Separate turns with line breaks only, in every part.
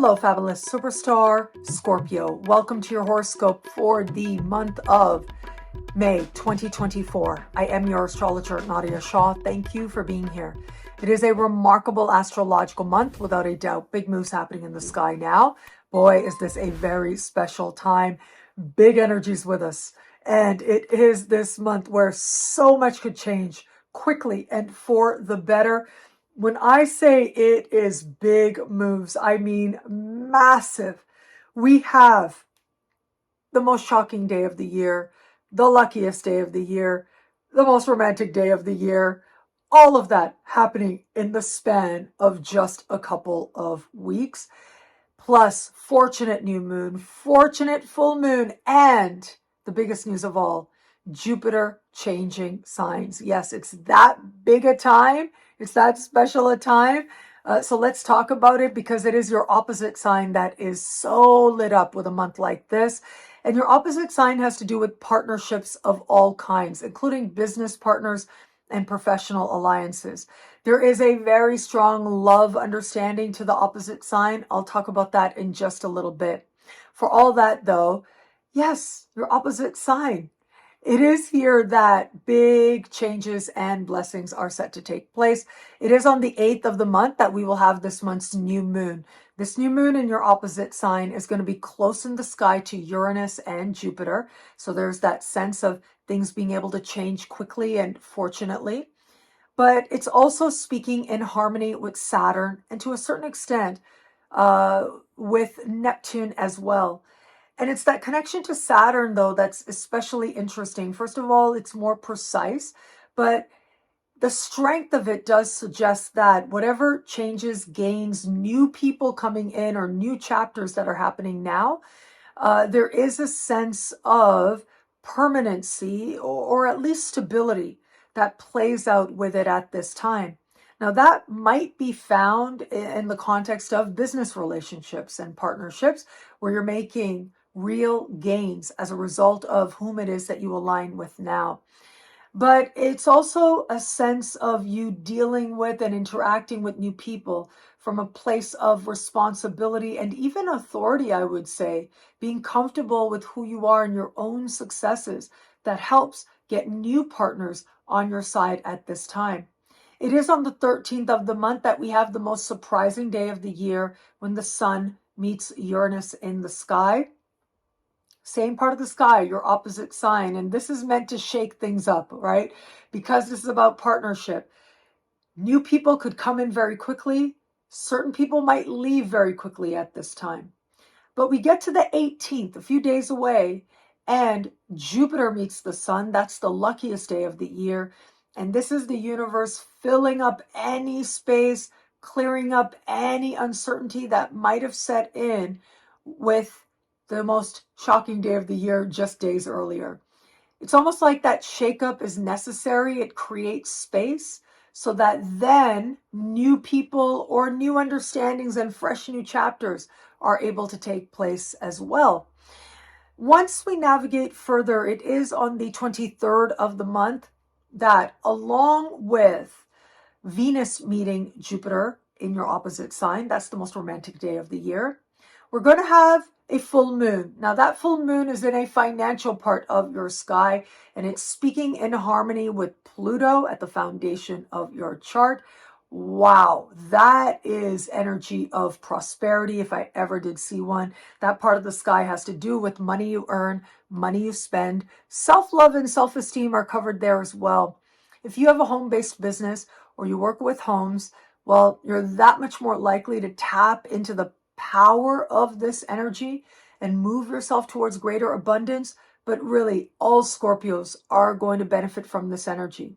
Hello, fabulous superstar Scorpio. Welcome to your horoscope for the month of May 2024. I am your astrologer, Nadiya Shah. Thank you for being here. It is a remarkable astrological month, without a doubt. Big moves happening in the sky now. Boy, is this a very special time. Big energies with us. And it is this month where so much could change quickly and for the better. When I say it is big moves, I mean massive. We have the most shocking day of the year, the luckiest day of the year, the most romantic day of the year, all of that happening in the span of just a couple of weeks, plus fortunate new moon, fortunate full moon, and the biggest news of all, Jupiter changing signs. Yes, it's that big a time. It's that special a time. So let's talk about it, because it is your opposite sign that is so lit up with a month like this. And your opposite sign has to do with partnerships of all kinds, including business partners and professional alliances. There is a very strong love understanding to the opposite sign. I'll talk about that in just a little bit. For all that, though, yes, your opposite sign. It is here that big changes and blessings are set to take place. It is on the 8th of the month that we will have this month's new moon. This new moon in your opposite sign is going to be close in the sky to Uranus and Jupiter. So there's that sense of things being able to change quickly and fortunately. But it's also speaking in harmony with Saturn and to a certain extent with Neptune as well. And it's that connection to Saturn, though, that's especially interesting. First of all, it's more precise, but the strength of it does suggest that whatever changes, gains, new people coming in, or new chapters that are happening now, there is a sense of permanency or at least stability that plays out with it at this time. Now, that might be found in the context of business relationships and partnerships where you're making real gains as a result of whom it is that you align with now. But it's also a sense of you dealing with and interacting with new people from a place of responsibility and even authority, I would say, being comfortable with who you are and your own successes that helps get new partners on your side at this time. It is on the 13th of the month that we have the most surprising day of the year when the sun meets Uranus in the sky. Same part of the sky, your opposite sign. And this is meant to shake things up, right? Because this is about partnership. New people could come in very quickly. Certain people might leave very quickly at this time. But we get to the 18th, a few days away, and Jupiter meets the sun. That's the luckiest day of the year. And this is the universe filling up any space, clearing up any uncertainty that might have set in with the most shocking day of the year just days earlier. It's almost like that shakeup is necessary. It creates space so that then new people or new understandings and fresh new chapters are able to take place as well. Once we navigate further, it is on the 23rd of the month that, along with Venus meeting Jupiter in your opposite sign, that's the most romantic day of the year, we're going to have a full moon. Now, that full moon is in a financial part of your sky, and it's speaking in harmony with Pluto at the foundation of your chart. Wow, that is energy of prosperity if I ever did see one. That part of the sky has to do with money you earn, money you spend. Self-love and self-esteem are covered there as well. If you have a home-based business or you work with homes, well, you're that much more likely to tap into the power of this energy and move yourself towards greater abundance. But really, all Scorpios are going to benefit from this energy.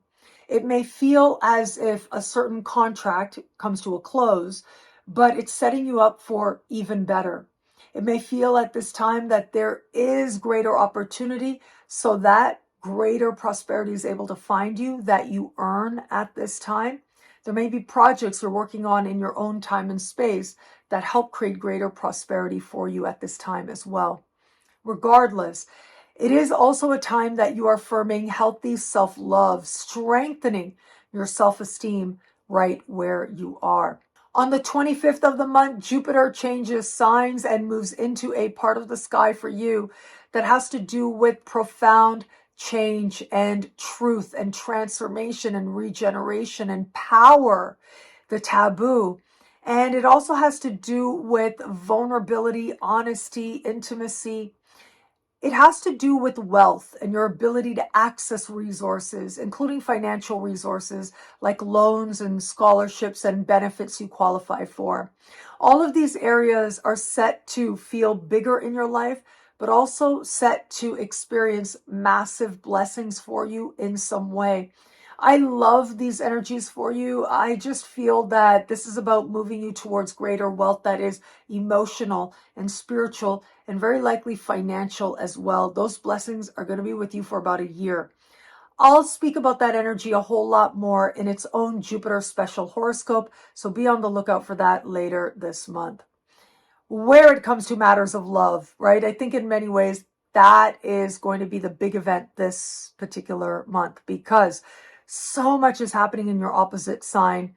It may feel as if a certain contract comes to a close, but it's setting you up for even better. It may feel at this time that there is greater opportunity, so that greater prosperity is able to find you, that you earn at this time. There may be projects you're working on in your own time and space that help create greater prosperity for you at this time as well. Regardless, it is also a time that you are affirming healthy self-love, strengthening your self-esteem right where you are. On the 25th of the month, Jupiter changes signs and moves into a part of the sky for you that has to do with profound change and truth and transformation and regeneration and power, the taboo. And it also has to do with vulnerability, honesty, intimacy. It has to do with wealth and your ability to access resources, including financial resources like loans and scholarships and benefits you qualify for. All of these areas are set to feel bigger in your life, but also set to experience massive blessings for you in some way. I love these energies for you. I just feel that this is about moving you towards greater wealth that is emotional and spiritual and very likely financial as well. Those blessings are going to be with you for about a year. I'll speak about that energy a whole lot more in its own Jupiter special horoscope, so be on the lookout for that later this month. Where it comes to matters of love, right? I think in many ways that is going to be the big event this particular month because so much is happening in your opposite sign.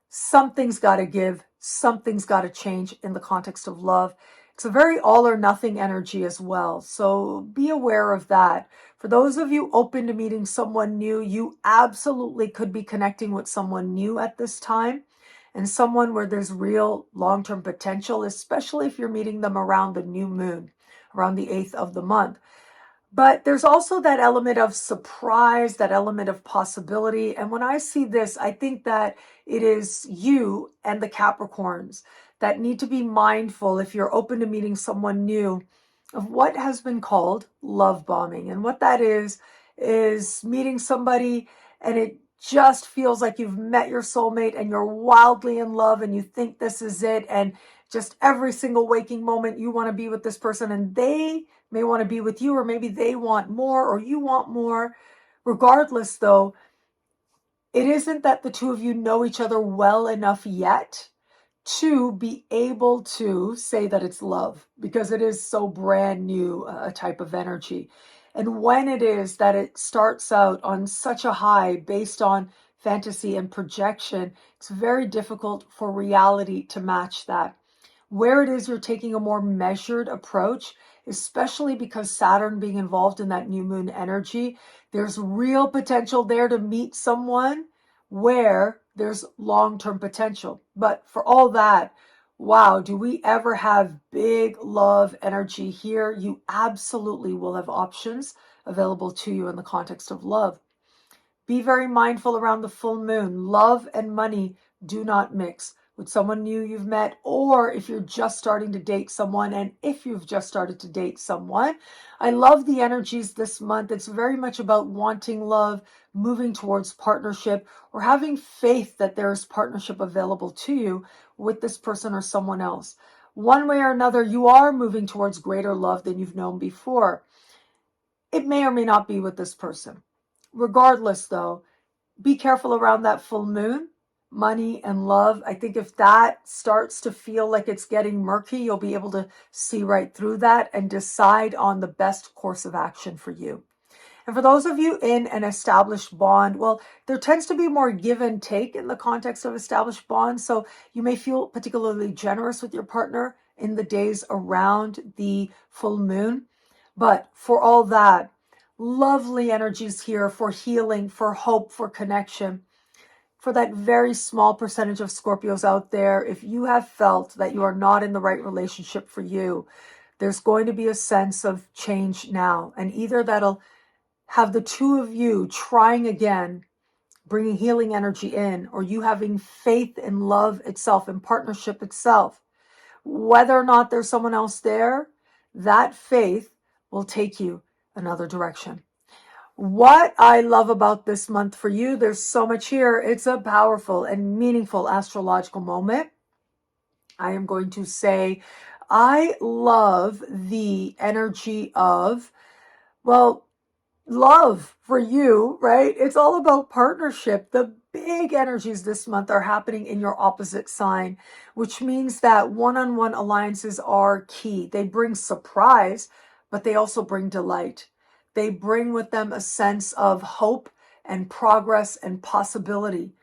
Something's got to give, something's got to change in the context of love. It's a very all or nothing energy as well. So be aware of that. For those of you open to meeting someone new, you absolutely could be connecting with someone new at this time and someone where there's real long-term potential, especially if you're meeting them around the new moon, around the 8th of the month. But there's also that element of surprise, that element of possibility. And when I see this, I think that it is you and the Capricorns that need to be mindful if you're open to meeting someone new of what has been called love bombing. And what that is meeting somebody and it just feels like you've met your soulmate and you're wildly in love and you think this is it. And just every single waking moment you want to be with this person and they may want to be with you, or maybe they want more or you want more. Regardless, though, it isn't that the two of you know each other well enough yet to be able to say that it's love because it is so brand new a type of energy. And when it is that it starts out on such a high based on fantasy and projection, it's very difficult for reality to match that. Where it is you're taking a more measured approach, especially because Saturn being involved in that new moon energy, there's real potential there to meet someone where there's long-term potential. But for all that, wow, do we ever have big love energy here? You absolutely will have options available to you in the context of love. Be very mindful around the full moon. Love and money do not mix. With someone new you've met, or if you're just starting to date someone, and if you've just started to date someone, I love the energies this month. It's very much about wanting love, moving towards partnership, or having faith that there is partnership available to you with this person or someone else. One way or another, you are moving towards greater love than you've known before. It may or may not be with this person. Regardless, though, be careful around that full moon. Money and love. I think if that starts to feel like it's getting murky, you'll be able to see right through that and decide on the best course of action for you. And for those of you in an established bond, well, there tends to be more give and take in the context of established bonds. So you may feel particularly generous with your partner in the days around the full moon. But for all that, lovely energies here for healing, for hope, for connection. For that very small percentage of Scorpios out there, if you have felt that you are not in the right relationship for you, there's going to be a sense of change now. And either that'll have the two of you trying again, bringing healing energy in, or you having faith in love itself, in partnership itself. Whether or not there's someone else there, that faith will take you another direction. What I love about this month for you, there's so much here. It's a powerful and meaningful astrological moment. I am going to say, I love the energy of, well, love for you, right? It's all about partnership. The big energies this month are happening in your opposite sign, which means that one-on-one alliances are key. They bring surprise, but they also bring delight. They bring with them a sense of hope and progress and possibility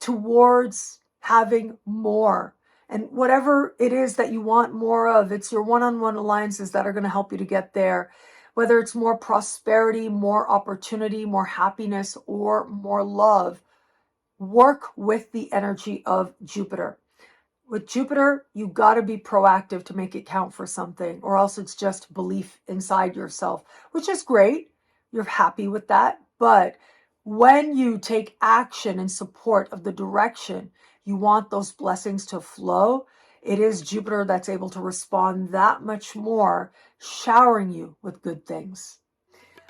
towards having more. And whatever it is that you want more of, it's your one-on-one alliances that are going to help you to get there. Whether it's more prosperity, more opportunity, more happiness, or more love, work with the energy of Jupiter. With Jupiter, you got to be proactive to make it count for something, or else it's just belief inside yourself, which is great. You're happy with that. But when you take action in support of the direction you want those blessings to flow, it is Jupiter that's able to respond that much more, showering you with good things.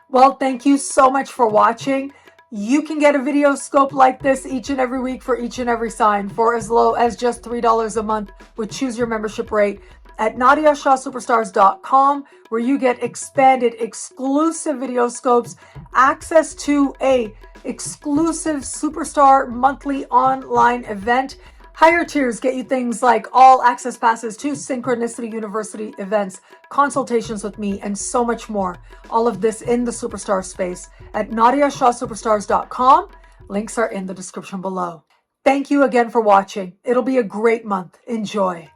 Well, thank you so much for watching. You can get a video scope like this each and every week for each and every sign for as low as just $3 a month with Choose Your Membership Rate at NadiyaShahSuperstars.com, where you get expanded exclusive video scopes, access to a exclusive Superstar monthly online event. Higher tiers get you things like all access passes to Synchronicity University events, consultations with me, and so much more. All of this in the Superstar space at NadiyaShahSuperstars.com. Links are in the description below. Thank you again for watching. It'll be a great month. Enjoy.